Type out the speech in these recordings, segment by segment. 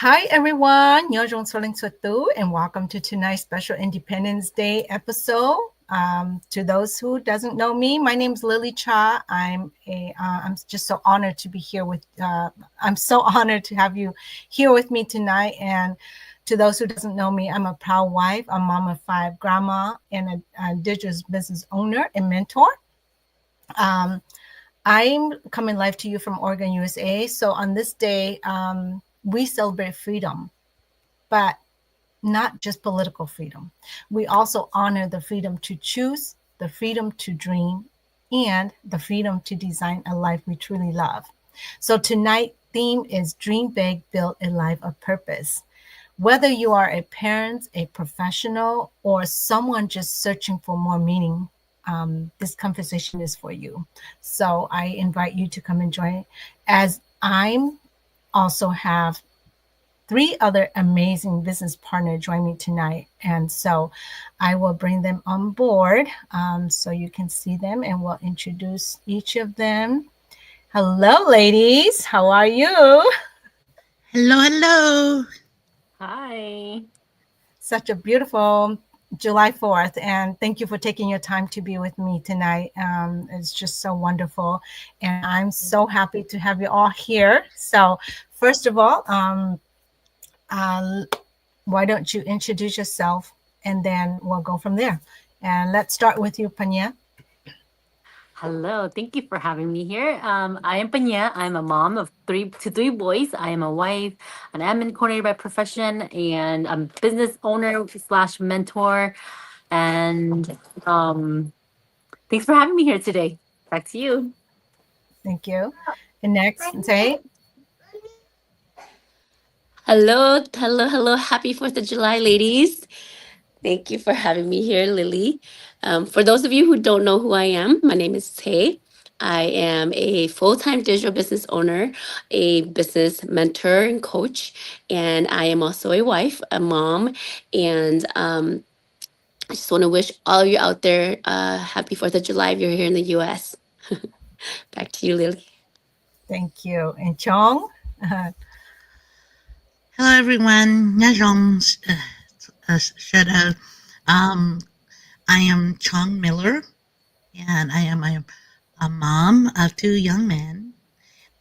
Hi everyone, Nyojong Soling Sotu, and welcome to tonight's special Independence Day episode. To those who doesn't know me, my name is Lily Cha. I'm just so honored to be here with. I'm so honored to have you here with me tonight. And to those who doesn't know me, I'm a proud wife, a mom of five, grandma, and a digital business owner and mentor. Um, I'm coming live to you from Oregon, USA. So on this day, we celebrate freedom, but not just political freedom. We also honor the freedom to choose, the freedom to dream, and the freedom to design a life we truly love. So tonight theme is Dream Big, Build a Life of Purpose. Whether you are a parent, a professional, or someone just searching for more meaning, this conversation is for you. So I invite you to come and join as I'm also have three other amazing business partners join me tonight. And so I will bring them on board so you can see them and we'll introduce each of them. Hello, ladies. How are you? Hello, hello. Hi. Such a beautiful July 4th. And thank you for taking your time to be with me tonight. It's just so wonderful. And I'm so happy to have you all here. So, first of all, uh, why don't you introduce yourself and then we'll go from there. And let's start with you, Panya. Hello. Thank you for having me here. I am Panya. I'm a mom of three boys. I am a wife, an admin coordinator by profession, and I'm a business owner slash mentor. And thanks for having me here today. Back to you. Thank you. And next, say, Hello, hello, hello. Happy 4th of July, ladies. Thank you for having me here, Lily. For those of you who don't know who I am, my name is Tay. I am a full time digital business owner, a business mentor and coach, and I am also a wife, a mom, and I just want to wish all of you out there happy 4th of July if you're here in the US. Back to you, Lily. thank you. And Chong, Hello, everyone. Najong Shadow. Um, I am Chong Miller, and I am a mom of two young men,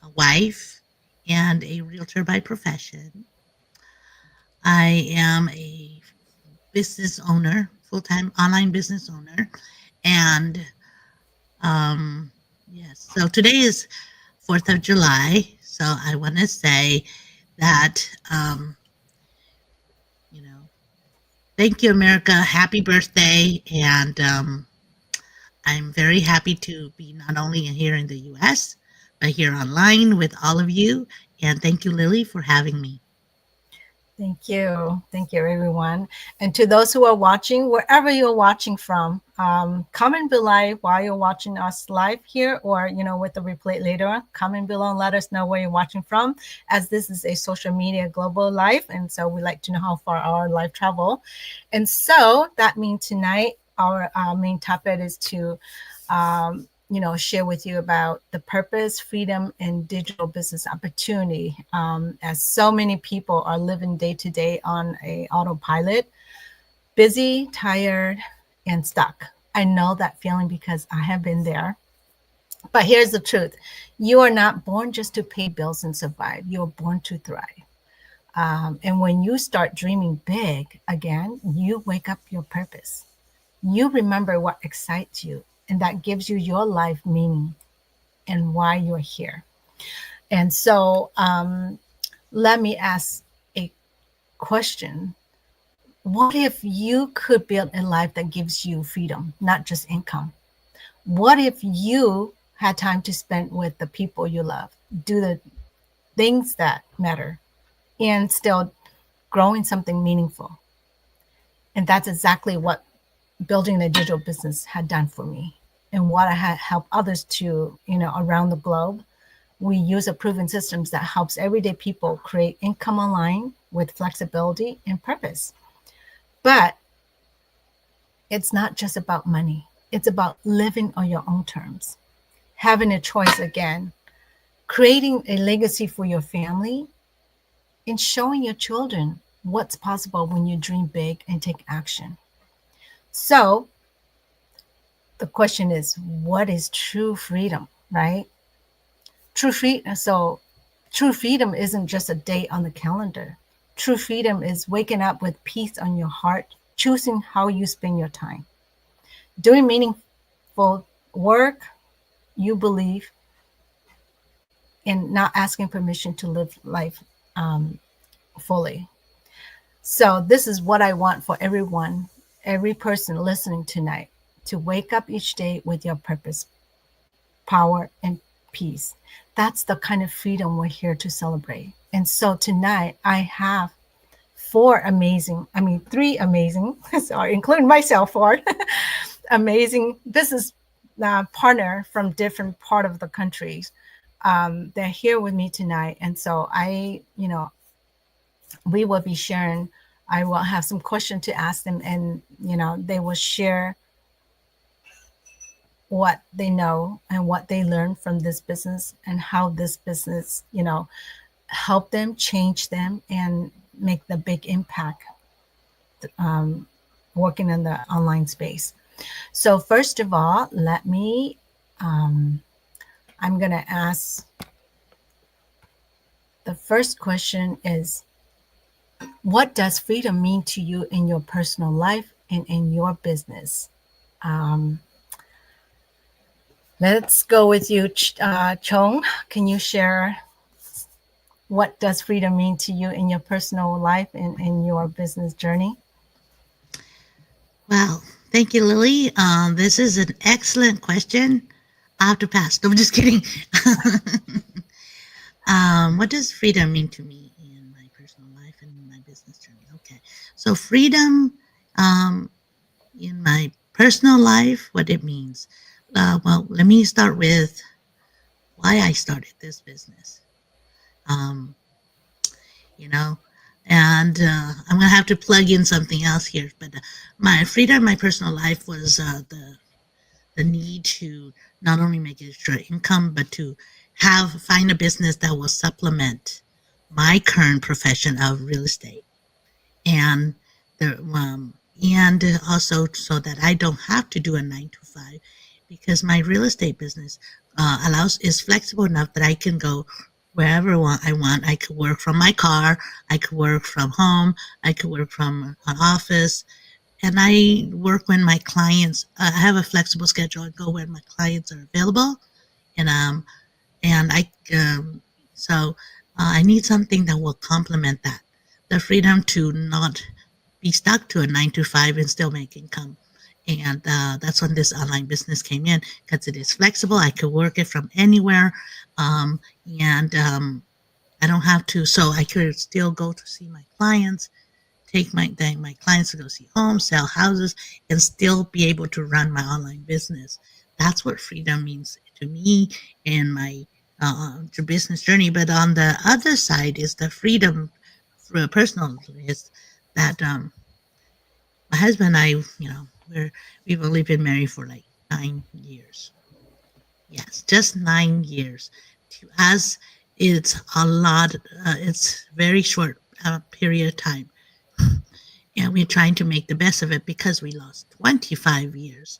a wife, and a realtor by profession. I am a business owner, full time online business owner, and yes. So today is 4th of July, so I want to say that you know thank you, America. Happy birthday. And I'm very happy to be not only here in the US, but here online with all of you. And thank you, Lily, for having me. thank you. Thank you, everyone. And to those who are watching, wherever you're watching from, comment below while you're watching us live here or, with the replay later. Comment below and let us know where you're watching from, as this is a social media global live. And so we like to know how far our live travel. And so that means tonight, our main topic is to share with you about the purpose, freedom, and digital business opportunity. As so many people are living day to day on a autopilot, busy, tired, and stuck. I know that feeling because I have been there. But here's the truth: you are not born just to pay bills and survive. You're born to thrive. And when you start dreaming big again, you wake up your purpose. You remember what excites you, and that gives you your life meaning and why you're here. And so let me ask a question. What if you could build a life that gives you freedom, not just income? What if you had time to spend with the people you love, do the things that matter, and still growing something meaningful? And that's exactly what building a digital business had done for me and what I had helped others to, around the globe. We use a proven systems that helps everyday people create income online with flexibility and purpose. But it's not just about money. It's about living on your own terms, having a choice again, creating a legacy for your family, in showing your children what's possible when you dream big and take action. So the question is, what is true freedom, right? True freedom isn't just a date on the calendar. True freedom is waking up with peace on your heart, choosing how you spend your time, doing meaningful work you believe, and not asking permission to live life fully. So this is what I want for everyone, every person listening tonight, to wake up each day with your purpose, power, and peace. That's the kind of freedom we're here to celebrate. And so tonight I have three amazing, sorry, including myself, four amazing business partner from different part of the countries. They're here with me tonight. And so we will be sharing, I will have some questions to ask them, and, they will share what they know and what they learned from this business, and how this business, help them, change them, and make the big impact working in the online space. So first of all, I'm going to ask, the first question is, what does freedom mean to you in your personal life and in your business? Let's go with you, Chong. Can you share what does freedom mean to you in your personal life and in your business journey? Well, thank you, Lily. This is an excellent question. I have to pass. No, I'm just kidding. What does freedom mean to me in my personal life and in my business journey? Okay, so freedom in my personal life, what it means. Well, let me start with why I started this business. And I'm gonna have to plug in something else here, but my freedom in my personal life was the need to not only make extra income, but to find a business that will supplement my current profession of real estate, and also so that I don't have to do a 9 to 5, because my real estate business is flexible enough that I can go wherever I want. I could work from my car, I could work from home, I could work from an office, and I work when my clients. I have a flexible schedule. I go when my clients are available, and I need something that will complement that. The freedom to not be stuck to a 9 to 5 and still make income. And that's when this online business came in, because it is flexible. I could work it from anywhere. I don't have to, so I could still go to see my clients, take my clients to go see homes, sell houses, and still be able to run my online business. That's what freedom means to me in my business journey. But on the other side is the freedom for personal, is that my husband and I, we've only been married for like 9 years. Yes, just 9 years. To us, it's a lot. It's very short period of time, and we're trying to make the best of it, because we lost 25 years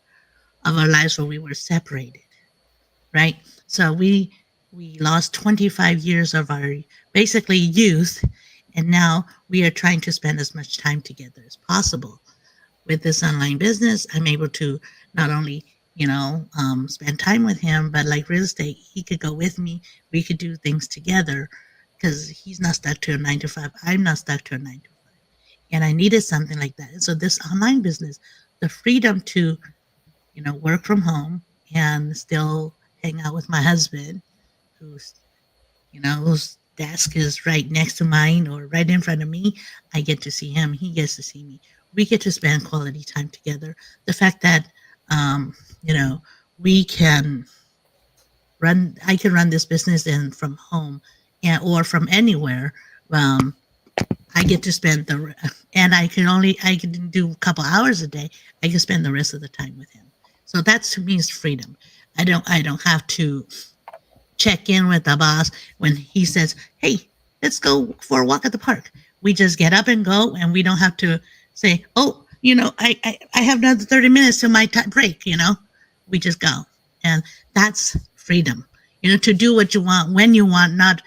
of our lives where we were separated, right? So we lost 25 years of our basically youth, and now we are trying to spend as much time together as possible. With this online business, I'm able to not only spend time with him, but like real estate, he could go with me. We could do things together, because he's not stuck to a 9 to 5. I'm not stuck to a 9 to 5, and I needed something like that. And so this online business, the freedom to work from home and still hang out with my husband, whose desk is right next to mine or right in front of me. I get to see him, he gets to see me. We get to spend quality time together. The fact that we can I can run this business from home or from anywhere. I get to spend and I can do a couple hours a day. I can spend the rest of the time with him. So that's, to me, is freedom. I don't have to check in with the boss when he says, "Hey, let's go for a walk at the park. We just get up and go, and we don't have to say, oh, I have another 30 minutes till my break, we just go. And that's freedom, to do what you want when you want, not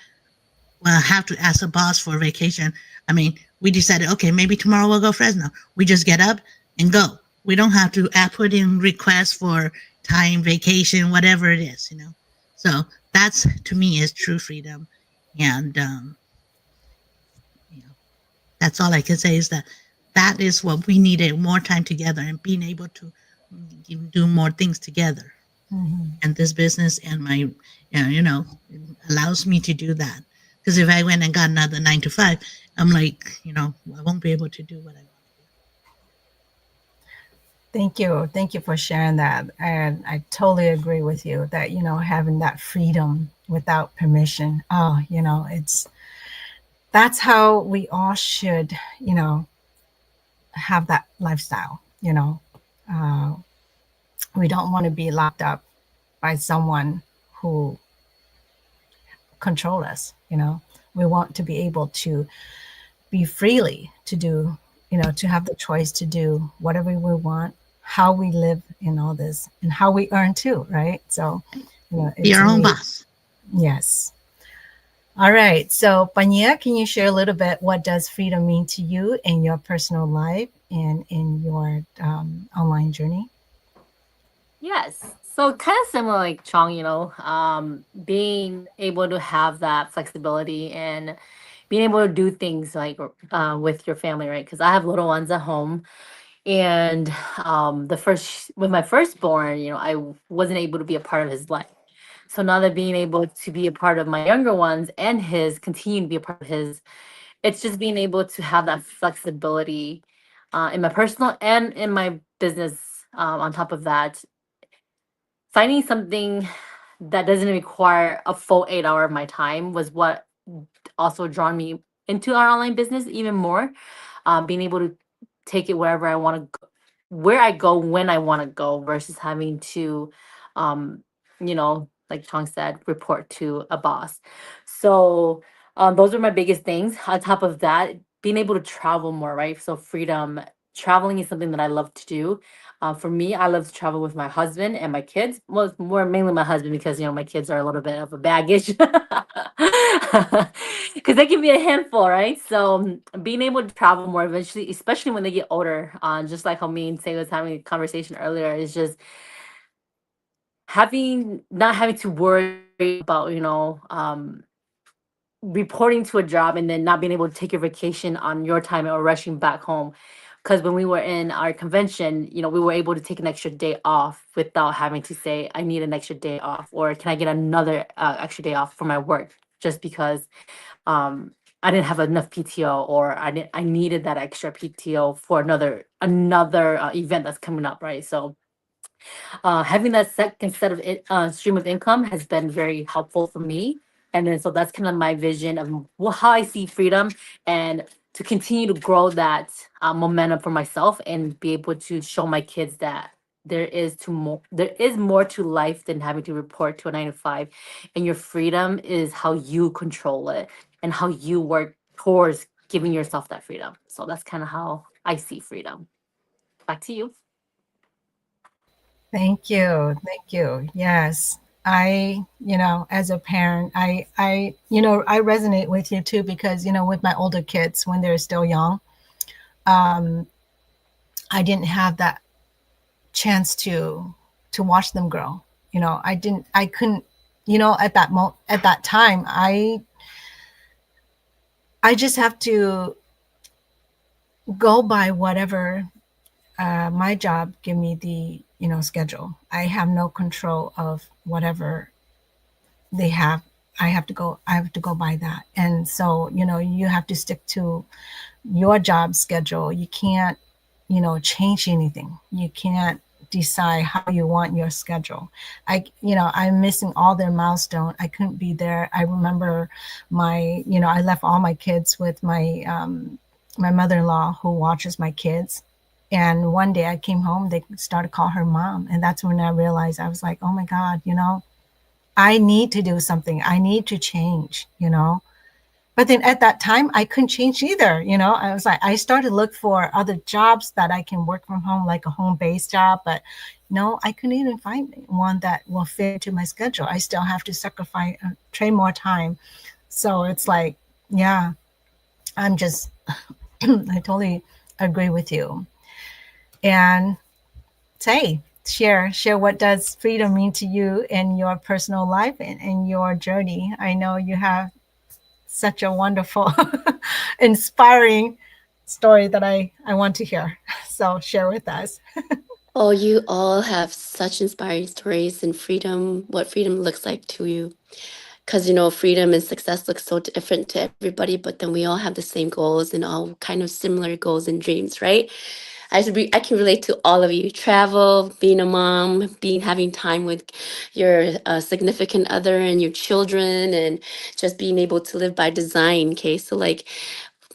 have to ask a boss for a vacation. I mean, we decided, okay, maybe tomorrow we'll go Fresno. We just get up and go. We don't have to put in requests for time, vacation, whatever it is, So that's, to me, is true freedom. And, that's all I can say is that is what we needed, more time together and being able to do more things together. Mm-hmm. And this business and my, allows me to do that. Because if I went and got another 9 to 5, I'm like, I won't be able to do what I want. Thank you. Thank you for sharing that. And I totally agree with you that, having that freedom without permission. Oh, that's how we all should, have that lifestyle. We don't want to be locked up by someone who control us. We want to be able to be freely to do, to have the choice to do whatever we want, how we live in all this, and how we earn too, right? So, be our own boss. Yes. All right. So, Pania, can you share a little bit what does freedom mean to you in your personal life and in your online journey? Yes. So kind of similar like Chong, being able to have that flexibility and being able to do things like with your family, right? Because I have little ones at home. And with my firstborn, I wasn't able to be a part of his life. So now that being able to be a part of my younger ones and continue to be a part of his, it's just being able to have that flexibility in my personal and in my business. On top of that, finding something that doesn't require a full 8 hour of my time was what also drawn me into our online business even more. Being able to take it wherever I want to go, where I go when I want to go versus having to, like Chong said, report to a boss. So those are my biggest things. On top of that, being able to travel more, right? So freedom, traveling is something that I love to do. For me, I love to travel with my husband and my kids. Well, mainly my husband because my kids are a little bit of a baggage because they can be a handful, right? So being able to travel more eventually, especially when they get older, just like how me and Say was having a conversation earlier, is just not having to worry about reporting to a job and then not being able to take your vacation on your time or rushing back home. Because when we were in our convention, we were able to take an extra day off without having to say, I need an extra day off, or can I get another extra day off for my work, just because I didn't have enough PTO, or I needed that extra PTO for another event that's coming up, right? So having that second set of stream of income has been very helpful for me. And then so that's kind of my vision of how I see freedom, and to continue to grow that momentum for myself and be able to show my kids that there is more to life than having to report to a 9 to 5, and your freedom is how you control it and how you work towards giving yourself that freedom. So that's kind of how I see freedom. Back to you. Thank you. Thank you. Yes. As a parent, I resonate with you too, because, with my older kids, when they're still young, I didn't have that chance to watch them grow. I couldn't, at that time, I just have to go by whatever my job give me the schedule. I have no control of whatever they have. I have to go by that. And so, you have to stick to your job schedule. You can't, change anything. You can't decide how you want your schedule. I'm missing all their milestone. I couldn't be there. I remember I left all my kids with my my mother-in-law who watches my kids. And one day I came home, they started calling her mom. And that's when I realized, I was like, oh my God, I need to do something. I need to change, But then at that time, I couldn't change either. I was like, I started to look for other jobs that I can work from home, like a home-based job. But no, I couldn't even find one that will fit into my schedule. I still have to sacrifice, train more time. So it's like, yeah, I'm just, I totally agree with you. And share what does freedom mean to you in your personal life and in your journey. I know you have such a wonderful, inspiring story that I want to hear. So share with us. Oh, you all have such inspiring stories and freedom, what freedom looks like to you. Because, freedom and success look so different to everybody, but then we all have the same goals and all kind of similar goals and dreams, right? I can relate to all of you. Travel, being a mom, having time with your significant other and your children, and just being able to live by design. Okay, so like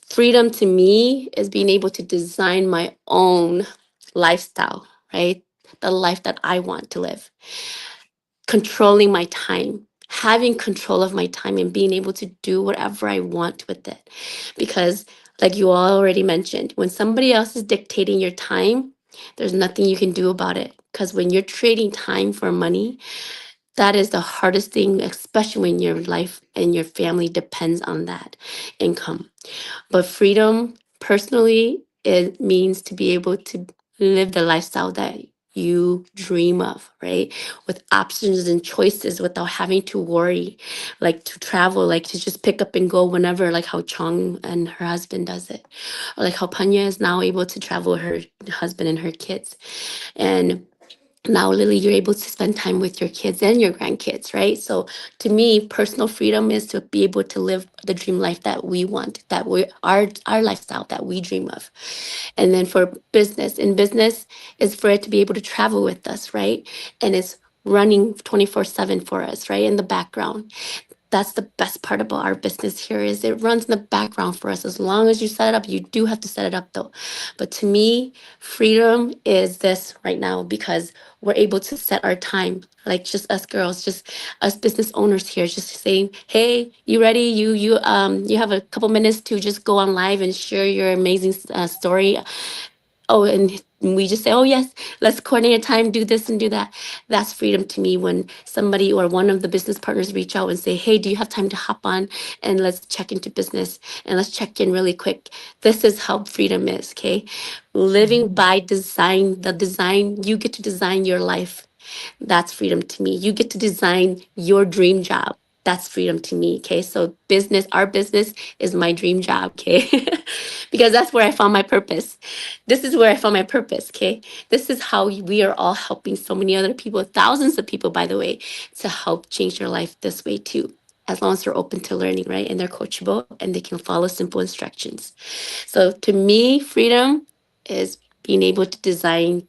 freedom to me is being able to design my own lifestyle, right? The life that I want to live, controlling my time, having control of my time, and being able to do whatever I want with it. Because, like you all already mentioned, when somebody else is dictating your time, there's nothing you can do about it. Because when you're trading time for money, that is the hardest thing, especially when your life and your family depends on that income. But freedom, personally, it means to be able to live the lifestyle that you dream of, right? With options and choices without having to worry, like to travel, like to just pick up and go whenever, like how Chong and her husband does it. Or like how Panya is now able to travel with her husband and her kids. And now, Lily, you're able to spend time with your kids and your grandkids, right? So, to me, personal freedom is to be able to live the dream life that we want, that we our lifestyle that we dream of. And then for business, in business is for it to be able to travel with us, right? And it's running 24/7 for us, right? In the background. That's the best part about our business here is it runs in the background for us. As long as you set it up, you do have to set it up though. But to me, freedom is this right now because we're able to set our time, like just us girls, just us business owners here, just saying, hey, you ready? You have a couple minutes to just go on live and share your amazing story. Oh, and we just say, oh, yes, let's coordinate a time, do this and do that. That's freedom to me when somebody or one of the business partners reach out and say, hey, do you have time to hop on and let's check into business and let's check in really quick. This is how freedom is, okay? Living by design, the design, you get to design your life. That's freedom to me. You get to design your dream job. That's freedom to me. Okay. So, our business is my dream job. Okay. Because that's where I found my purpose. This is where I found my purpose. Okay. This is how we are all helping so many other people, thousands of people, by the way, to help change their life this way too. As long as they're open to learning, right? And they're coachable and they can follow simple instructions. So, to me, freedom is being able to design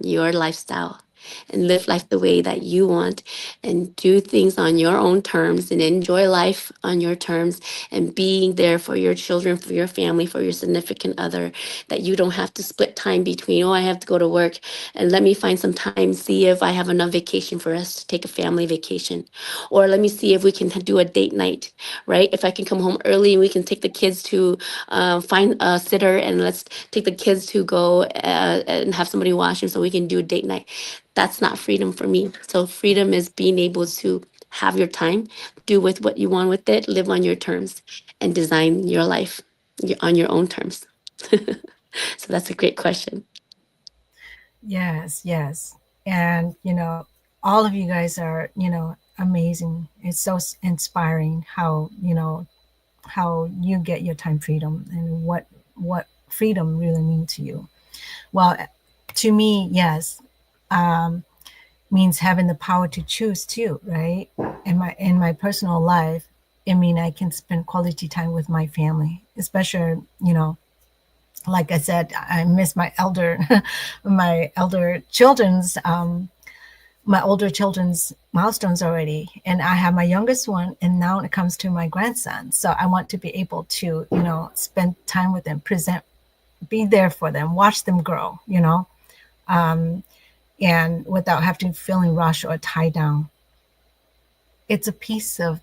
your lifestyle and live life the way that you want and do things on your own terms and enjoy life on your terms and being there for your children, for your family, for your significant other, that you don't have to split time between, oh, I have to go to work and let me find some time, see if I have enough vacation for us to take a family vacation. Or let me see if we can do a date night, right? If I can come home early and we can take the kids to find a sitter and let's take the kids to go and have somebody watch them so we can do a date night. That's not freedom for me. So freedom is being able to have your time, do with what you want with it, live on your terms, and design your life on your own terms. So that's a great question. Yes. And, all of you guys are, amazing. It's so inspiring how, how you get your time freedom and what freedom really means to you. Well, to me, yes, means having the power to choose too, right? In my personal life, I mean, I can spend quality time with my family, especially, like I said, I miss my my older children's milestones already, and I have my youngest one, and now it comes to my grandson. So I want to be able to, spend time with them, be there for them, watch them grow, and without having to feeling rushed or tied down. It's a piece of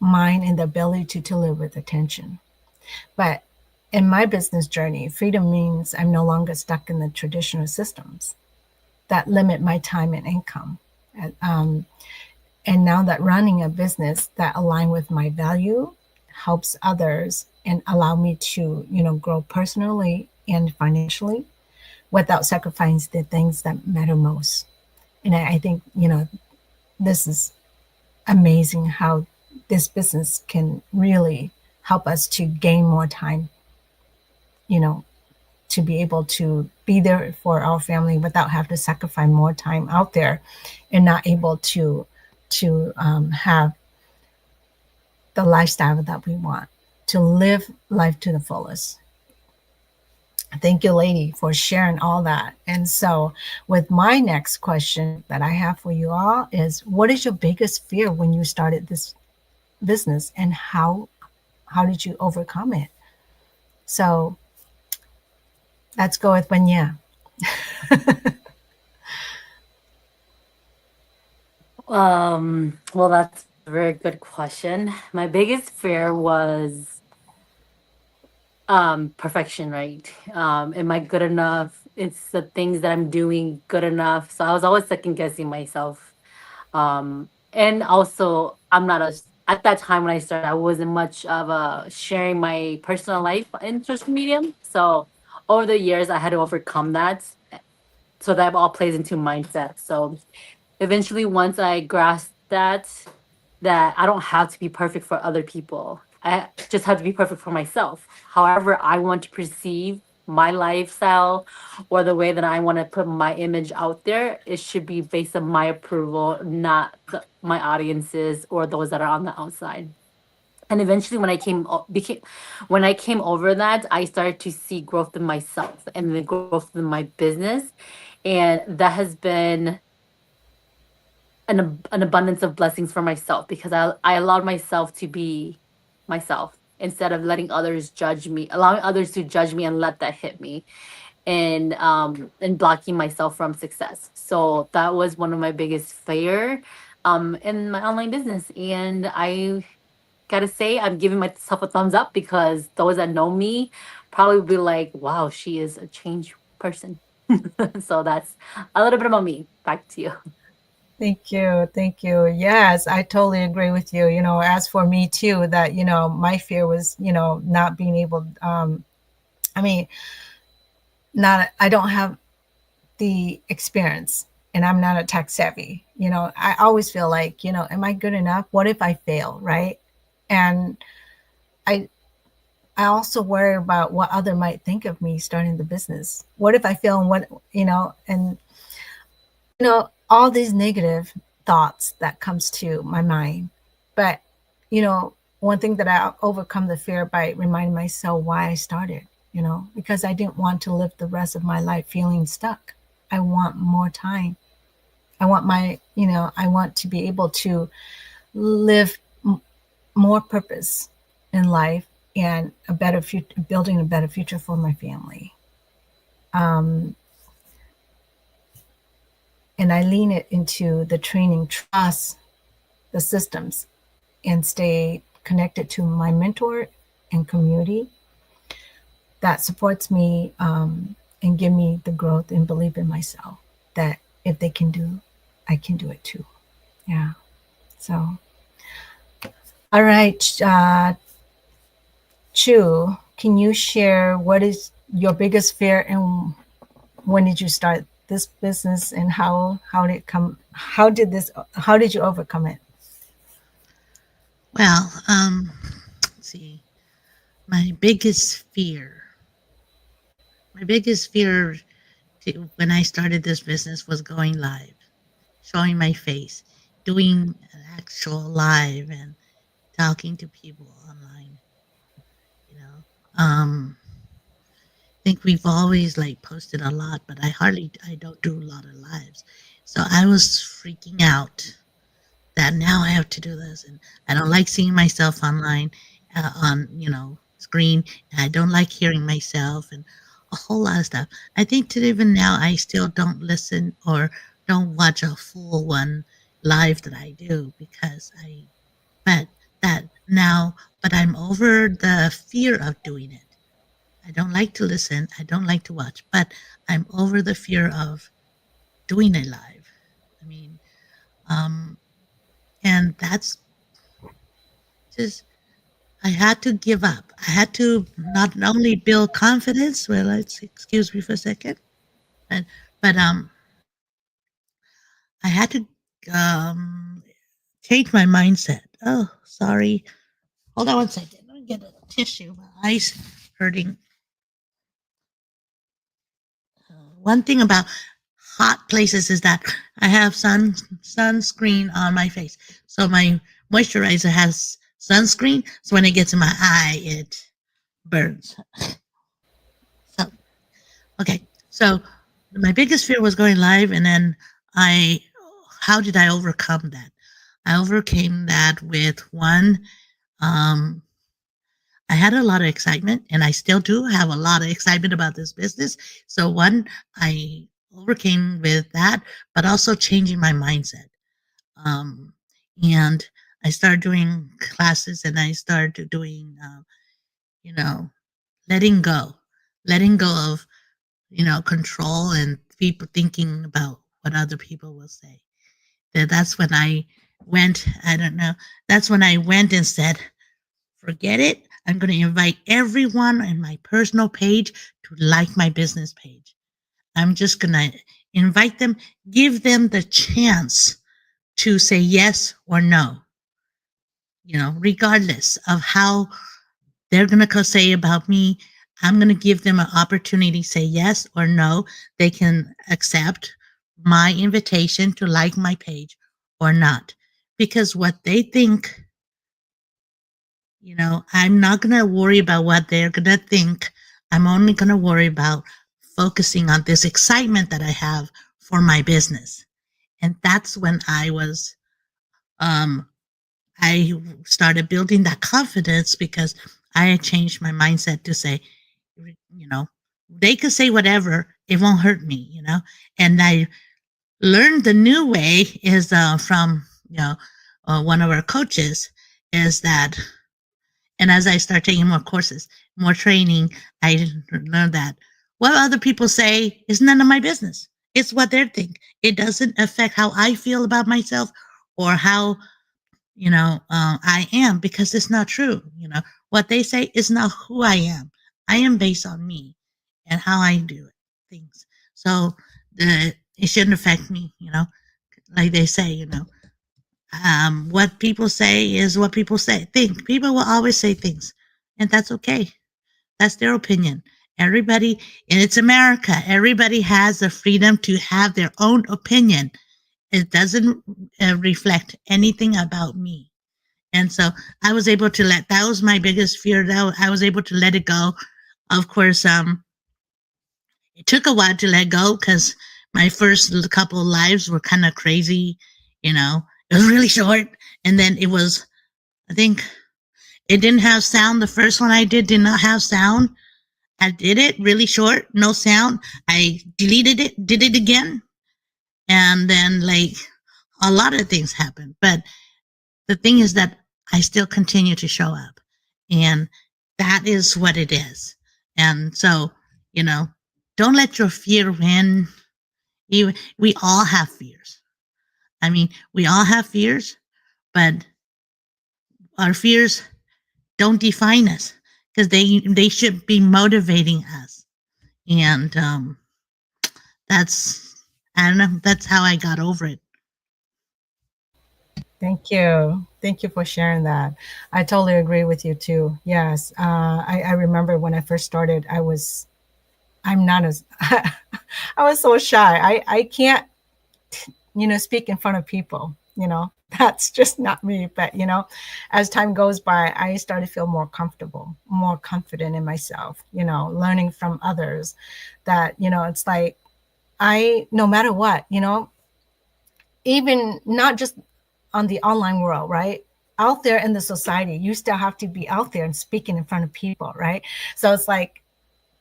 mind and the ability to live with attention. But in my business journey, freedom means I'm no longer stuck in the traditional systems that limit my time and income. And, um, and now that running a business that align with my value helps others and allow me to, grow personally and financially without sacrificing the things that matter most. And I think, this is amazing how this business can really help us to gain more time, you know, to be able to be there for our family without having to sacrifice more time out there and not able to have the lifestyle that we want, to live life to the fullest. Thank you, lady, for sharing all that. And so, with my next question that I have for you all is, what is your biggest fear when you started this business, and how did you overcome it? So, let's go with Banya. Well, that's a very good question. My biggest fear was perfection, right? Am I good enough? It's the things that I'm doing good enough. So I was always second guessing myself. And also I'm not a at that time when I started, I wasn't much of a sharing my personal life in social media. So over the years I had to overcome that. So that all plays into mindset. So eventually once I grasped that I don't have to be perfect for other people. I just have to be perfect for myself. However, I want to perceive my lifestyle or the way that I want to put my image out there, it should be based on my approval, not my audiences or those that are on the outside. And eventually, when I came over that, I started to see growth in myself and the growth in my business, and that has been an abundance of blessings for myself because I allowed myself to be myself instead of letting others judge me, allowing others to judge me and let that hit me and blocking myself from success. So that was one of my biggest fear in my online business. And I gotta say I'm giving myself a thumbs up because those that know me probably will be like, wow, she is a changed person. So that's a little bit about me. Back to you. Thank you. Thank you. Yes, I totally agree with you. As for me too, that, my fear was, not being able, I mean, not, I don't have the experience and I'm not a tech savvy. I always feel like, am I good enough? What if I fail? Right. And I, I also worry about what other might think of me starting the business. What if I fail and and all these negative thoughts that comes to my mind. But one thing that I overcome the fear by reminding myself why I started, because I didn't want to live the rest of my life feeling stuck. I want more time. I want to be able to live more purpose in life and a better future, building a better future for my family. And I lean it into the training, trust the systems, and stay connected to my mentor and community that supports me and give me the growth and believe in myself that if they can do, I can do it too. Yeah. So, all right, Chu, can you share what is your biggest fear and when did you start this business and how did you overcome it? Well, let's see. My biggest fear when I started this business was going live, showing my face, doing an actual live and talking to people online. You know, I think we've always like posted a lot, but I don't do a lot of lives. So I was freaking out that now I have to do this, and I don't like seeing myself online on screen. And I don't like hearing myself and a whole lot of stuff. I think to even now I still don't listen or don't watch a full one live that I do because but that now, but I'm over the fear of doing it. I don't like to listen. I don't like to watch, but I'm over the fear of doing it live. I mean, um, and that's just, I had to give up. I had to not only build confidence, well, let's excuse me for a second, but, but I had to um, change my mindset. Oh, sorry. Hold on one second. Let me get a tissue. My eyes hurting. One thing about hot places is that I have sunscreen on my face. So my moisturizer has sunscreen. So when it gets in my eye, it burns. So, okay. So my biggest fear was going live. And then how did I overcome that? I overcame that with one, um, I had a lot of excitement, and I still do have a lot of excitement about this business. So one, I overcame with that, but also changing my mindset. Um, and I started doing classes, and I started doing, you know, letting go of, control and people thinking about what other people will say. That's when I went. I don't know. That's when I went and said, forget it. I'm going to invite everyone in my personal page to like my business page. I'm just going to invite them, give them the chance to say yes or no, regardless of how they're going to say about me. I'm going to give them an opportunity to say yes or no. They can accept my invitation to like my page or not. Because what they think, I'm not going to worry about what they're going to think. I'm only going to worry about focusing on this excitement that I have for my business. And that's when I started building that confidence, because I had changed my mindset to say, they could say whatever, it won't hurt me, and I learned the new way is from, one of our coaches, is that, and as I start taking more courses, more training, I learned that what other people say is none of my business. It's what they think. It doesn't affect how I feel about myself or how, I am, because it's not true. What they say is not who I am. I am based on me and how I do things. So it shouldn't affect me, like they say, what people say is what people think. People will always say things, and that's okay. That's their opinion. Everybody, and it's America, everybody has the freedom to have their own opinion. It doesn't reflect anything about me. And so I was able to that was my biggest fear. That I was able to let it go. Of course, it took a while to let go, because my first couple of lives were kind of crazy. It was really short. And then it was, I think it didn't have sound. The first one I did not have sound. I did it really short, no sound. I deleted it, did it again. And then a lot of things happened. But the thing is that I still continue to show up. And that is what it is. And so, don't let your fear win. We all have fears. I mean, we all have fears, but our fears don't define us, because they should be motivating us. And I don't know, that's how I got over it. Thank you. Thank you for sharing that. I totally agree with you too. Yes. I remember when I first started, I'm not as, I was so shy. I can't, speak in front of people, that's just not me. But, as time goes by, I started to feel more comfortable, more confident in myself, learning from others that, it's like, no matter what, even not just on the online world, right? Out there in the society, you still have to be out there and speaking in front of people, right? So it's like,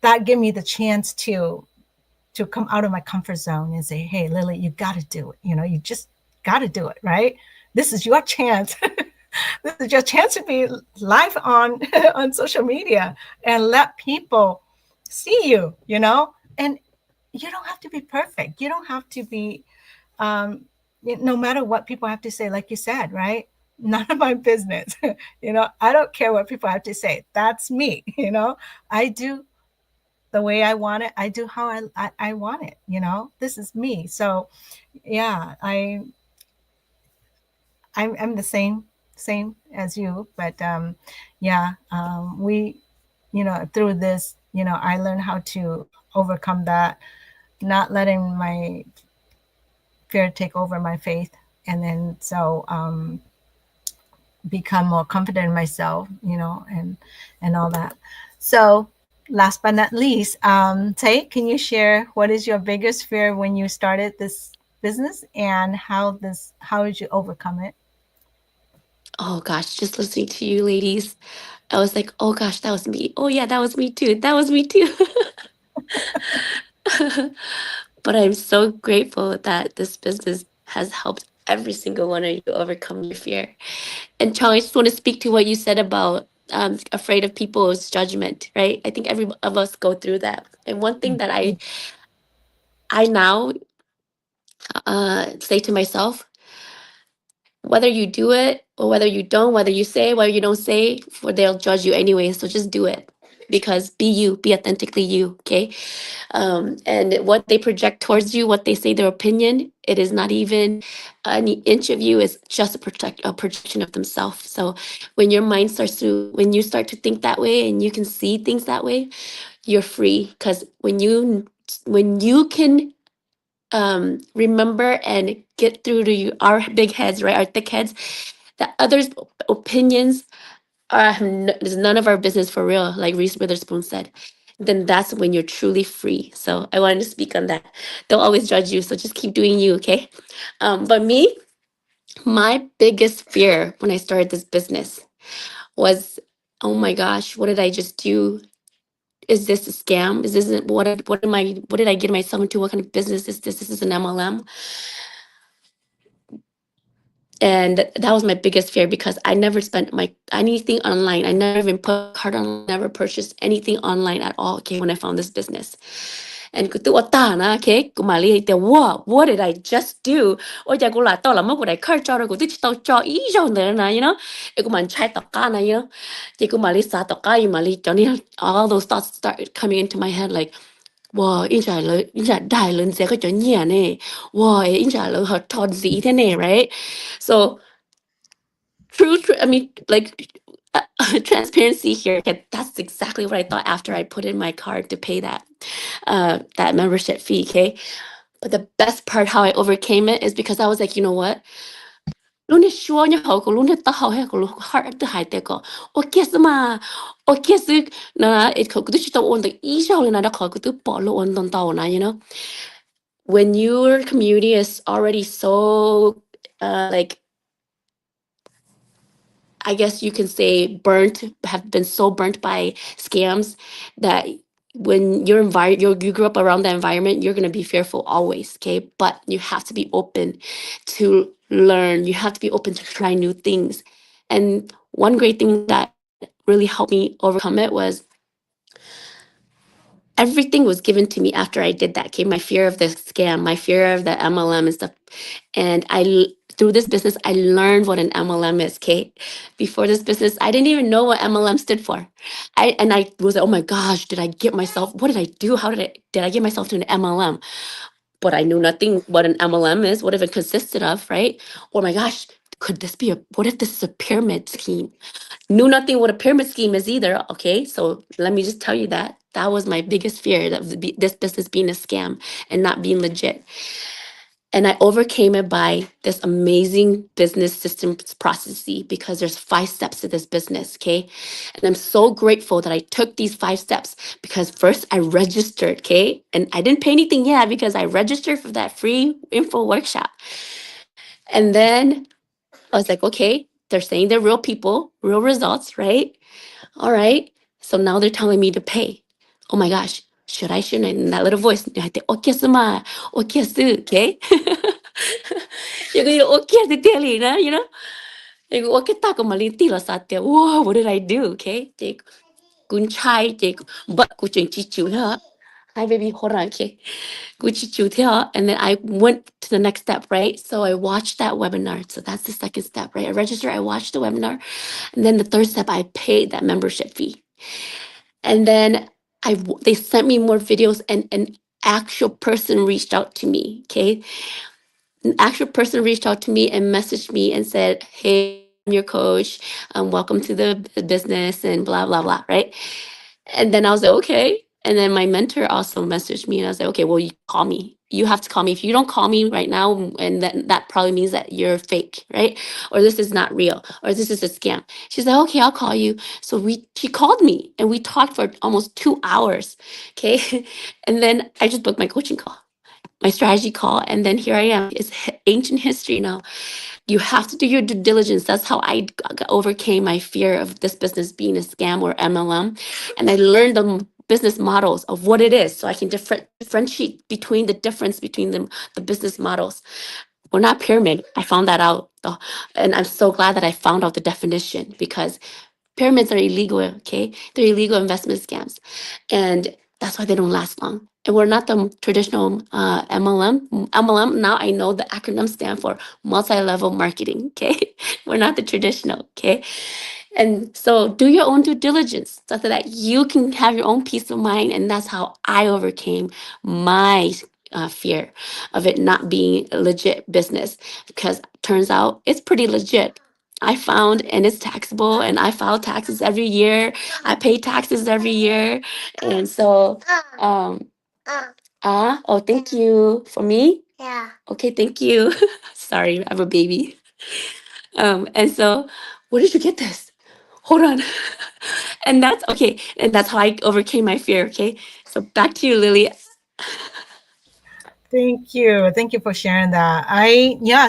that gave me the chance to come out of my comfort zone and say, hey, Lily, you got to do it. You just got to do it, right? This is your chance This is your chance to be live on on social media and let people see you, you know. And you don't have to be perfect. You don't have to be um, no matter what people have to say, like you said, right? None of my business. You know, I don't care what people have to say. That's me. You know, I do the way I want it. I do how I want it. You know, this is me. So yeah, I'm the same as you, but yeah, we, you know, through this, you know, I learned how to overcome that, not letting my fear take over my faith, and then so become more confident in myself, you know, and all that. So last but not least, Tay, can you share what is your biggest fear when you started this business, and how did you overcome it? Oh gosh, just listening to you ladies, I was like, oh gosh, that was me. Oh yeah, that was me too. That was me too. But I'm so grateful that this business has helped every single one of you overcome your fear. And Chong, I just want to speak to what you said about afraid of people's judgment, right? I think every of us go through that. And one thing that I now say to myself, whether you do it or whether you don't, whether you say, whether you don't say, for they'll judge you anyway. So just do it, because be you, be authentically you. Okay. And what they project towards you, what they say, their opinion, it is not even any inch of you. It's just a projection of themselves. So when your mind starts to, when you start to think that way and you can see things that way, you're free. Because when you can remember and get through to you, our big heads, right, our thick heads, that others' opinions is none of our business for real, like Reese Witherspoon said. Then that's when you're truly free. So I wanted to speak on that. They'll always judge you, so just keep doing you, okay? But me, my biggest fear when I started this business was, oh my gosh, what did I just do? Is this a scam? Is this what did I get myself into? What kind of business is this? This is an MLM. And that was my biggest fear, because I never spent my anything online. I never even put a card on, never purchased anything online at all. Okay, when I found this business. And cứ tự ta na, okay, cứ mà li the what did I just do? Ôi cha, cô là tao làm mất của đại khởi cho rồi, cô tự tao cho ý rồi nữa nè, you know. Ê, cô mà trai tao cá nè, you know. Thì cô mà li sa tao cá, mà li cho nên all those thoughts start coming into my head like, wow, in trả đại lớn sẽ có cho nhẹ nè. Wow, in trả lớn hợp thon gì thế này, right? So I mean, like transparency here. Okay, that's exactly what I thought after I put in my card to pay that membership fee. Okay, but the best part how I overcame it is because I was like, you know what? Lúc này xua nhá hậu của lúc này tao hậu hay của lúc heart tự hại tệ có, ok mà, ok na it có cứ tao ôn được ý sao lên đó có cứ bỏ lô ôn tao tao na, you know. When your community is already so like, I guess you can say have been so burnt by scams that when you grew up around that environment, you're going to be fearful always. Okay. But you have to be open to learn. You have to be open to try new things. And one great thing that really helped me overcome it was everything was given to me after I did that. Okay. My fear of the scam, my fear of the MLM and stuff. And through this business, I learned what an MLM is, Kate. Before this business, I didn't even know what MLM stood for. I was like, oh my gosh, what did I do? Did I get myself to an MLM? But I knew nothing what an MLM is, what if it consisted of, right? Oh my gosh, what if this is a pyramid scheme? Knew nothing what a pyramid scheme is either, okay? So let me just tell you that. That was my biggest fear, that this business being a scam and not being legit. And I overcame it by this amazing business systems processes, because there's 5 steps to this business, okay? And I'm so grateful that I took these 5 steps, because first I registered, okay? And I didn't pay anything yet because I registered for that free info workshop. And then I was like, okay, they're saying they're real people, real results, right? All right. So now they're telling me to pay. Oh my gosh. Shouldn't I? And that little voice, I think, okay, sama, okay, okay. You're going to okay, you know? Like, what kita ko malintilo sa ate. Whoa, what did I do? Okay. Take kunchai, take but kuching chichu. Hi, baby. Hold on. Okay. Gucci Chutia. And then I went to the next step, right? So I watched that webinar. So that's the second step, right? I registered, I watched the webinar. And then the third step, I paid that membership fee. And then they sent me more videos and an actual person reached out to me. Okay. An actual person reached out to me and messaged me and said, hey, I'm your coach. Welcome to the business and blah, blah, blah. Right. And then I was like, okay. And then my mentor also messaged me and I was like, okay, well, you call me. You have to call me. If you don't call me right now, and then that probably means that you're fake, right? Or this is not real, or this is a scam. She's like, okay, I'll call you. So she called me and we talked for almost 2 hours. Okay. And then I just booked my coaching call, my strategy call. And then here I am. It's ancient history now. You have to do your due diligence. That's how I overcame my fear of this business being a scam or MLM. And I learned the business models of what it is so I can differentiate between the difference between the business models. We're not pyramid. I found that out. And I'm so glad that I found out the definition because pyramids are illegal, okay? They're illegal investment scams. And that's why they don't last long. And we're not the traditional MLM. MLM, now I know the acronym stand for multi-level marketing, okay? We're not the traditional, okay? And so do your own due diligence so that you can have your own peace of mind. And that's how I overcame my fear of it not being a legit business because turns out it's pretty legit. I found and it's taxable and I file taxes every year. I pay taxes every year. And so um oh thank you. For me? Yeah. Okay, thank you. Sorry, I have a baby. And so where did you get this? Hold on. And that's okay. And that's how I overcame my fear. Okay. So back to you, Lily. Thank you. Thank you for sharing that.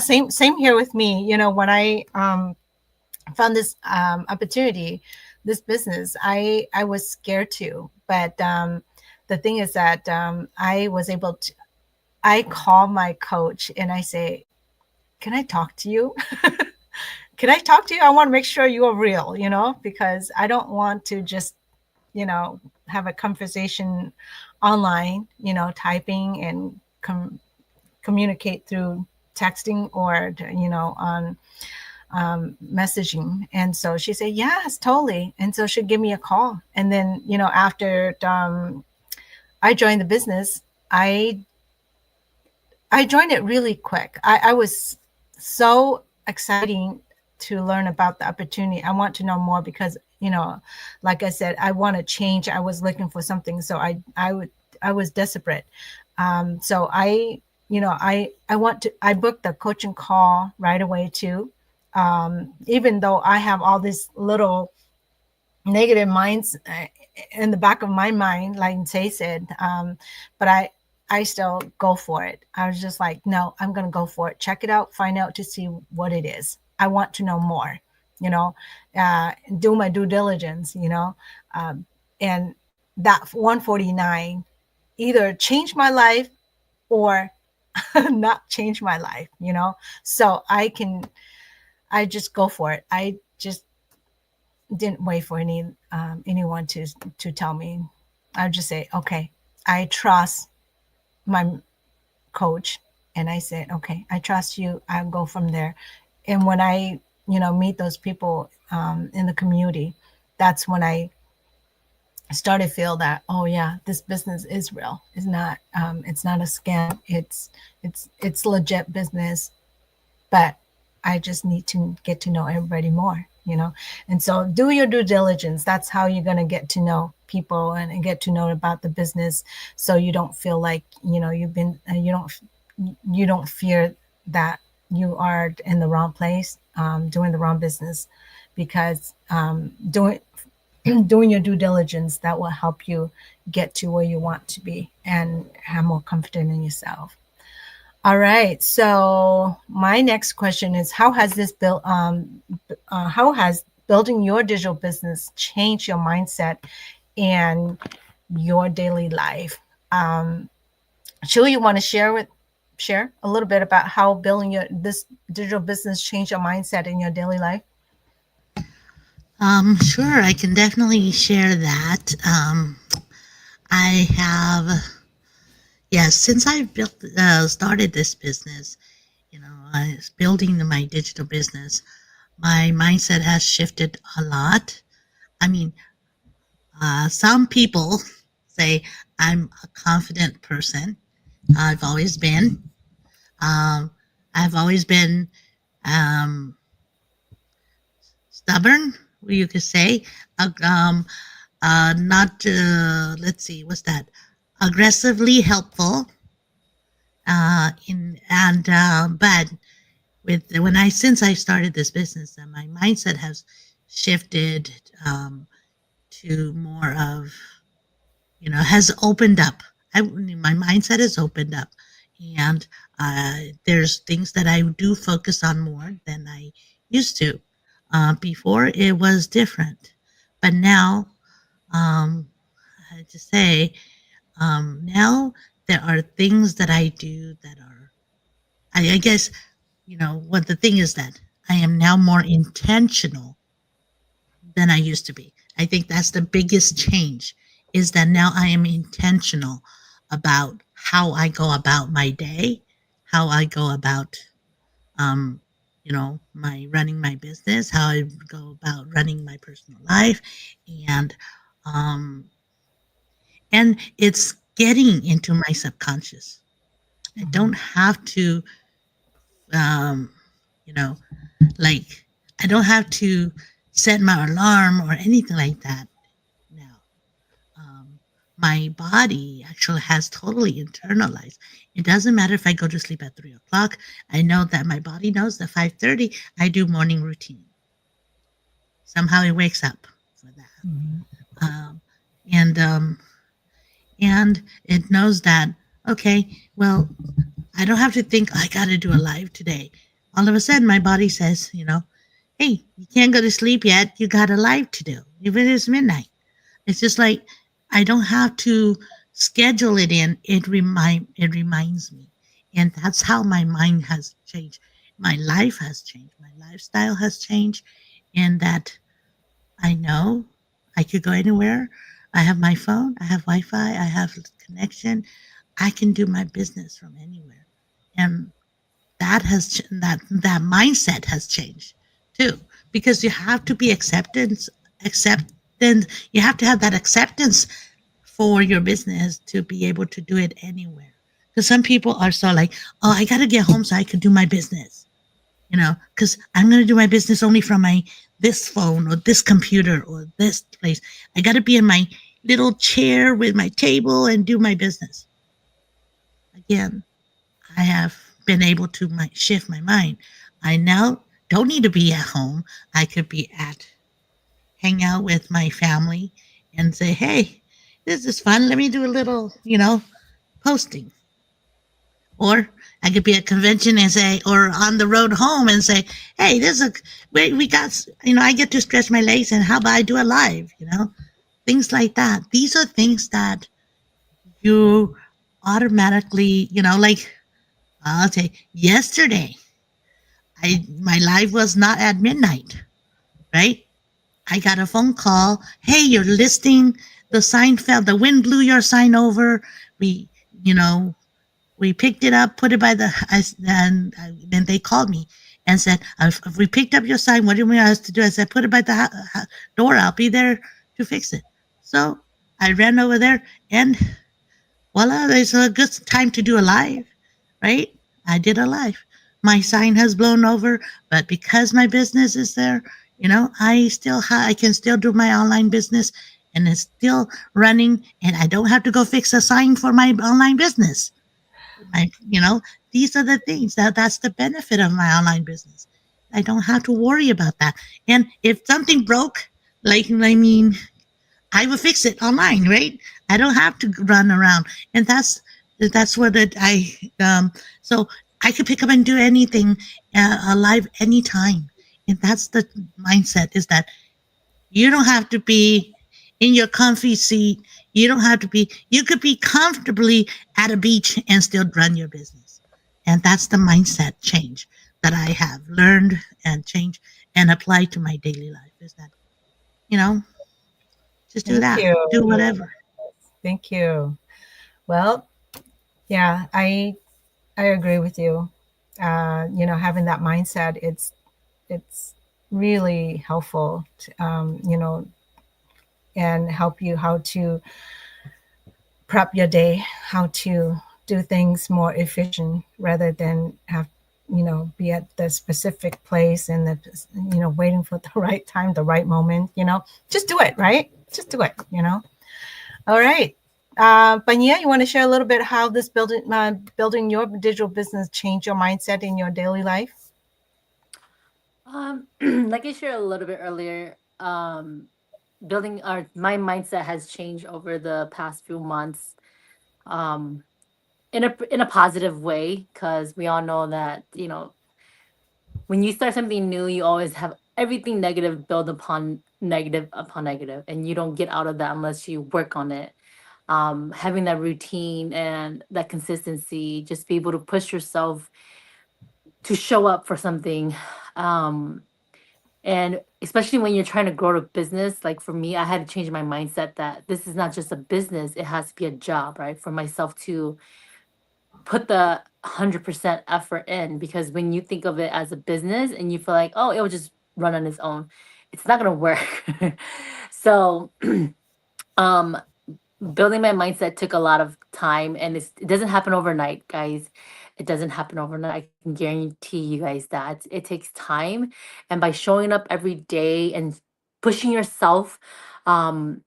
Same here with me. You know, when I found this opportunity, this business, I was scared too. But the thing is that I was able to, I call my coach and I say, can I talk to you? Can I talk to you? I want to make sure you are real, you know, because I don't want to just, you know, have a conversation online, you know, typing and communicate through texting or, you know, on messaging. And so she said, yes, totally. And so she'd give me a call. And then, you know, after I joined the business, I joined it really quick. I was so exciting to learn about the opportunity. I want to know more because, you know, like I said, I want to change. I was looking for something. So I was desperate. So I booked the coaching call right away too. Even though I have all these little negative minds in the back of my mind, like Tay said, but I still go for it. I was just like, no, I'm going to go for it. Check it out, find out to see what it is. I want to know more, you know, do my due diligence, you know, and that 149 either changed my life or not change my life, you know? So I just go for it. I just didn't wait for anyone to tell me. I just say, okay, I trust my coach. And I said, okay, I trust you. I'll go from there. And when I, you know, meet those people in the community, that's when I started to feel that, oh yeah, this business is real. It's not a scam. It's legit business, but I just need to get to know everybody more, you know? And so do your due diligence. That's how you're going to get to know people and get to know about the business. So you don't feel like, you know, you don't fear that you are in the wrong place, doing the wrong business, because doing your due diligence, that will help you get to where you want to be and have more confidence in yourself. All right. So my next question is, how has building your digital business changed your mindset and your daily life? Shu, you want to share with share a little bit about how building this digital business changed your mindset in your daily life? Sure, I can definitely share that. I have, yes, since I've started this business, I was building my digital business, my mindset has shifted a lot. I mean, some people say I'm a confident person. I've always been. Um, I've always been um, stubborn, you could say. Not, let's see, what's that? Aggressively helpful. But since I started this business, my mindset has shifted to more of, has opened up. My mindset has opened up, and there's things that I do focus on more than I used to. Before it was different, but now, I have to say, now there are things that I do that are, I guess, what the thing is that I am now more intentional than I used to be. I think that's the biggest change, is that now I am intentional about how I go about my day, how I go about, um, my running my business, how I go about running my personal life, and um, and it's getting into my subconscious. I don't have to, um, you know, like I don't have to set my alarm or anything like that now. Um, my body actually has totally internalized. It doesn't matter if I go to sleep at 3 o'clock. I know that my body knows that 5:30 I do morning routine. Somehow it wakes up for that, um, and and it knows that, okay, well, I don't have to think I got to do a live today. All of a sudden, my body says, hey, you can't go to sleep yet. You got a live to do, even if it's midnight. It's just like I don't have to schedule it in. It reminds me, and that's how my mind has changed. My life has changed. My lifestyle has changed, and that I know I could go anywhere. I have my phone. I have Wi-Fi. I have connection. I can do my business from anywhere, and that mindset has changed too, because you have to be acceptance. You have to have that acceptance for your business to be able to do it anywhere. Because some people are so like, oh, I got to get home so I can do my business, because I'm going to do my business only from my this phone or this computer or this place. I got to be in my little chair with my table and do my business. Again, I have been able to shift my mind. I now don't need to be at home. I could be hang out with my family and say, hey, this is fun. Let me do a little, posting. Or I could be at a convention and say, or on the road home and say, hey, we got, I get to stretch my legs, and how about I do a live, things like that. These are things that you automatically, like I'll say yesterday, my live was not at midnight, right? I got a phone call. Hey, your listing, the sign fell, the wind blew your sign over. We picked it up, put it by and then they called me and said, if we picked up your sign, what do you want us to do? I said, put it by the door. I'll be there to fix it. So I ran over there, and voila, there's a good time to do a live, right? I did a live. My sign has blown over, but because my business is there, I can still do my online business, and it's still running, and I don't have to go fix a sign for my online business. These are the things that's the benefit of my online business. I don't have to worry about that. And if something broke, I will fix it online, right? I don't have to run around, and that's what so I could pick up and do anything live anytime, and that's the mindset, is that you don't have to be in your comfy seat. You don't have to be. You could be comfortably at a beach and still run your business. And that's the mindset change that I have learned and changed and applied to my daily life is that, you know, just do Thank that, you. do whatever. Thank you. Well, yeah, I agree with you. Having that mindset, it's really helpful, and help you how to prep your day, how to do things more efficient rather than have be at the specific place and waiting for the right time, the right moment. Just do it, right? Just do it. All right. Banya, you want to share a little bit how this building your digital business changed your mindset in your daily life? Like I shared a little bit earlier, building our my mindset has changed over the past few months, um, in a positive way, because we all know that when you start something new, you always have everything negative build upon negative, and you don't get out of that unless you work on it. Having that routine and that consistency, just be able to push yourself to show up for something. Um, and especially when you're trying to grow a business, like for me, I had to change my mindset that this is not just a business, it has to be a job, right? For myself to put the 100% effort in, because when you think of it as a business and you feel like, oh, it will just run on its own, it's not going to work. So, um, building my mindset took a lot of time, and it doesn't happen overnight, guys. It doesn't happen overnight. I can guarantee you guys that it takes time, and by showing up every day and pushing yourself, um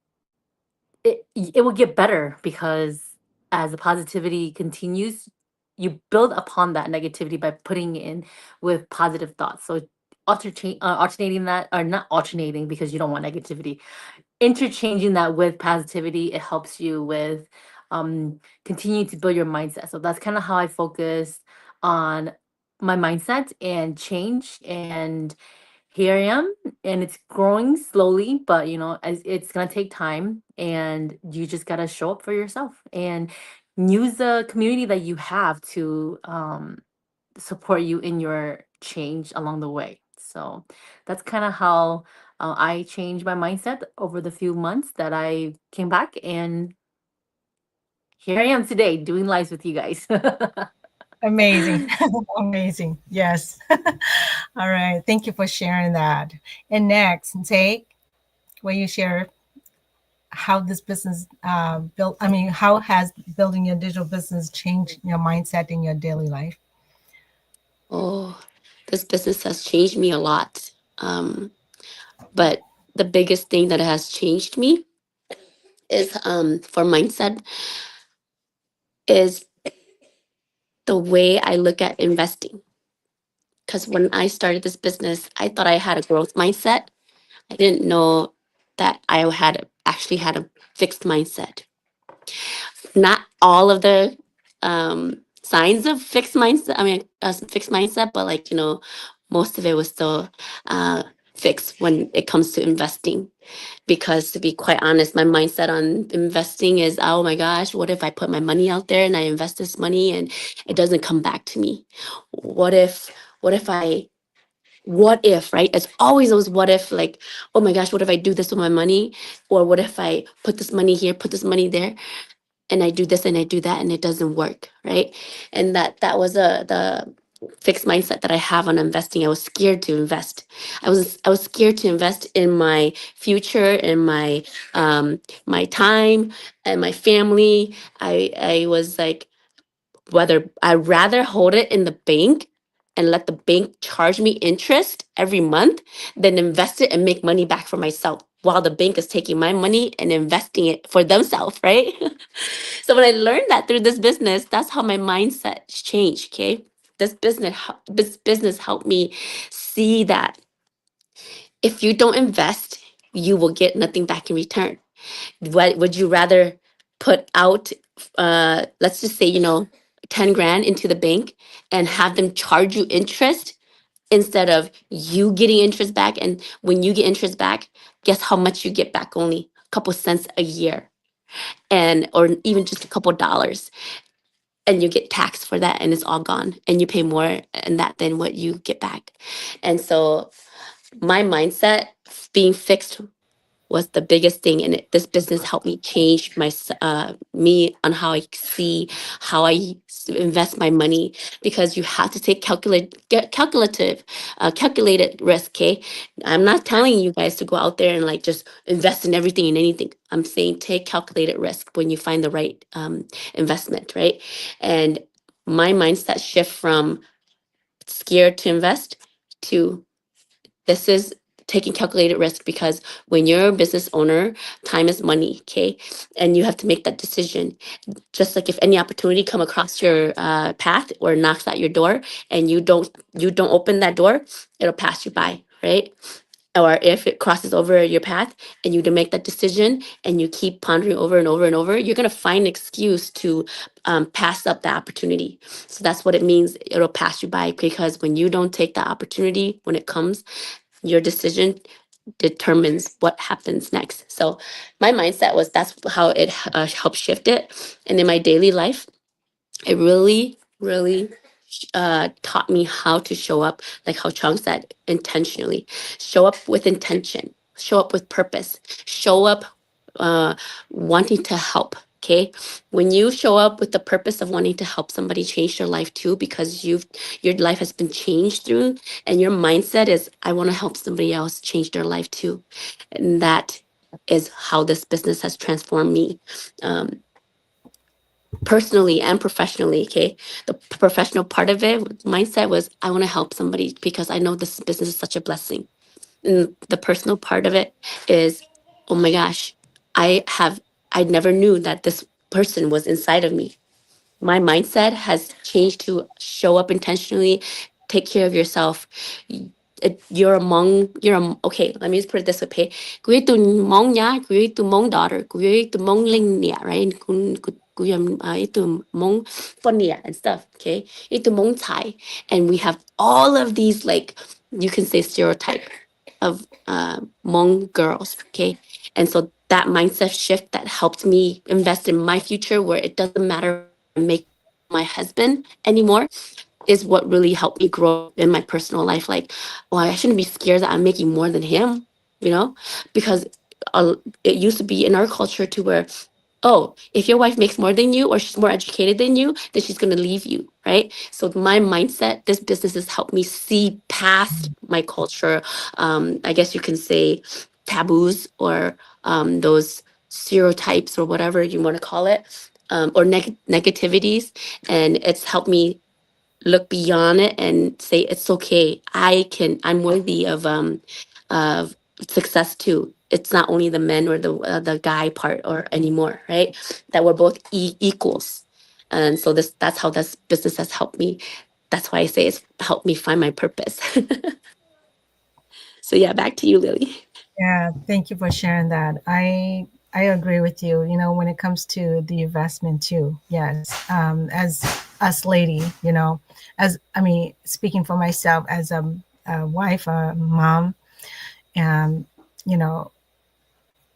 it will get better, because as the positivity continues, you build upon that negativity by putting in with positive thoughts. So alternating that, or not alternating because you don't want negativity, interchanging that with positivity, it helps you with continuing to build your mindset. So that's kind of how I focus on my mindset and change. And here I am, and it's growing slowly, but it's gonna take time, and you just gotta show up for yourself and use the community that you have to support you in your change along the way. So that's kind of how I changed my mindset over the few months that I came back, and here I am today doing lives with you guys. Amazing. Amazing. Yes. All right. Thank you for sharing that. And next, take where you share how this business built. I mean, how has building your digital business changed your mindset in your daily life? Oh, this business has changed me a lot. But the biggest thing that has changed me is for mindset is the way I look at investing. Because when I started this business, I thought I had a growth mindset. I didn't know that I actually had a fixed mindset. Not all of the signs of fixed mindset. I mean, fixed mindset, but most of it was still fixed when it comes to investing. Because to be quite honest, my mindset on investing is, oh my gosh, what if I put my money out there and I invest this money and it doesn't come back to me? What if, what if I, what if, right? It's always those what if, like, oh my gosh, what if I do this with my money? Or what if I put this money here, put this money there, and I do this and I do that and it doesn't work, right? And that was the fixed mindset that I have on investing. I was scared to invest. I was scared to invest in my future, in my time and my family. I was like, whether I'd rather hold it in the bank and let the bank charge me interest every month than invest it and make money back for myself while the bank is taking my money and investing it for themselves, right? So when I learned that through this business, that's how my mindset changed. Okay, this business helped me see that if you don't invest, you will get nothing back in return. What would you rather put out? Let's just say 10 grand into the bank and have them charge you interest instead of you getting interest back. And when you get interest back, guess how much you get back? Only a couple cents a year, and or even just a couple dollars. and you get taxed for that, and it's all gone, and you pay more in that than what you get back. And so my mindset being fixed was the biggest thing, and this business helped me change me on how I see how invest my money, because you have to take calculated risk. Okay, I'm not telling you guys to go out there and like just invest in everything and anything. I'm saying take calculated risk when you find the right investment, right? And my mindset shift from scared to invest to this is taking calculated risk, because when you're a business owner, time is money, okay? And you have to make that decision. Just like if any opportunity come across your path or knocks at your door, and you don't open that door, it'll pass you by, right? Or if it crosses over your path and you to make that decision and you keep pondering over and over and over, you're gonna find an excuse to pass up the opportunity. So that's what it means. It'll pass you by, because when you don't take that opportunity when it comes, your decision determines what happens next. So my mindset was that's how it helped shift it. And in my daily life, it really taught me how to show up, like how Chong said, intentionally. Show up with intention, show up with purpose, show up uh, wanting to help. Okay, when you show up with the purpose of wanting to help somebody change their life too, because your life has been changed through, and your mindset is, I want to help somebody else change their life too, and that is how this business has transformed me. Um, Personally and professionally. Okay, the professional part of it mindset was, I want to help somebody because I know this business is such a blessing. And the personal part of it is, oh my gosh, I never knew that this person was inside of me. My mindset has changed to show up intentionally, take care of yourself. Okay, let me just put it this way. Okay, quý tu mong nhá, quý tu mong daughter, quý tu mong linh nhá, right? Quý itu mong con nhá and stuff. Okay, itu mong tai, and we have all of these, like, you can say, stereotype of Hmong girls. Okay, and so that mindset shift that helped me invest in my future, where it doesn't matter make my husband anymore, is what really helped me grow in my personal life. Like, well, I shouldn't be scared that I'm making more than him, you know, because it used to be in our culture to where, oh, if your wife makes more than you or she's more educated than you, then she's going to leave you, right? So my mindset, this business has helped me see past my culture, I guess you can say taboos, or those stereotypes, or whatever you want to call it, or negativities. And it's helped me look beyond it and say, it's okay. I'm worthy of success too. It's not only the men or the guy part or anymore, right? That we're both equals. And so that's how this business has helped me. That's why I say it's helped me find my purpose. So yeah, back to you, Lily. Yeah, thank you for sharing that. I agree with you. You know, when it comes to the investment too, yes. As us lady, you know, speaking for myself as a wife, a mom, and you know,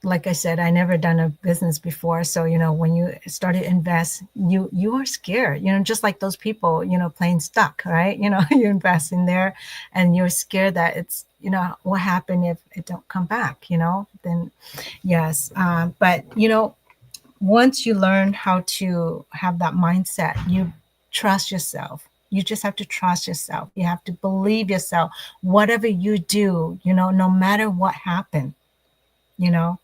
like I said, I never done a business before. So, you know, when you start to invest, you are scared, you know, just like those people, you know, playing stuck, right? You know, you invest in there and you're scared that it's, you know, what happened if it don't come back, you know, then yes. But, you know, once you learn how to have that mindset, you trust yourself. You just have to trust yourself. You have to believe yourself. Whatever you do, you know, no matter what happened, you know,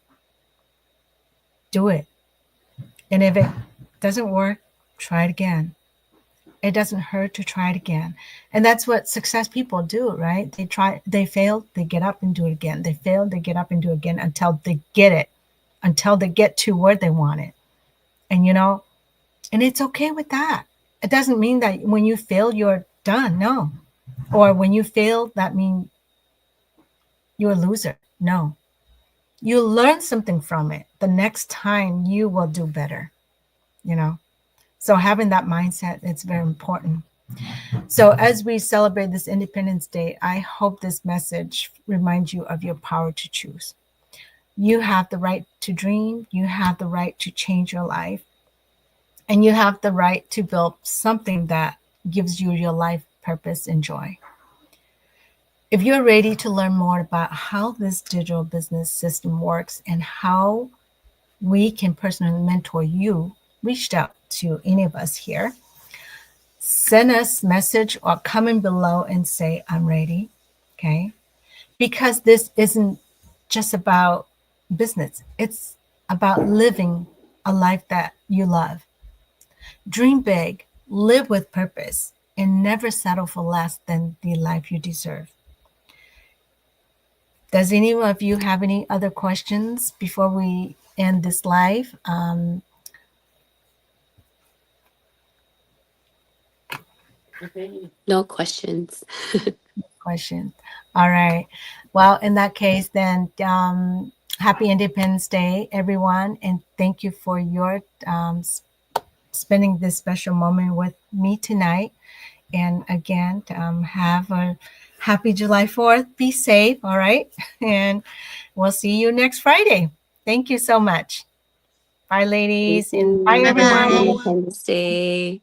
do it. And if it doesn't work, try it again. It doesn't hurt to try it again. And that's what success people do, right? They fail, they get up and do it again. They fail, they get up and do it again until they get it, until they get to where they want it. And, you know, and it's okay with that. It doesn't mean that when you fail, you're done. No. Or when you fail, that means you're a loser. No. You learn something from it. The next time you will do better, you know. So having that mindset, it's very important. So as we celebrate this Independence Day, I hope this message reminds you of your power to choose. You have the right to dream. You have the right to change your life. And you have the right to build something that gives you your life purpose and joy. If you're ready to learn more about how this digital business system works and how we can personally mentor you, reach out to any of us here. Send us message or comment below and say, I'm ready. Okay. Because this isn't just about business. It's about living a life that you love. Dream big, live with purpose, and never settle for less than the life you deserve. Does any of you have any other questions before we end this live? No questions. Questions. All right. Well, in that case, then happy Independence Day, everyone. And thank you for your spending this special moment with me tonight. And again, have a happy July 4th. Be safe. All right. And we'll see you next Friday. Thank you so much. Bye, ladies. And bye, Happy everyone. Bye-bye. Independence Day.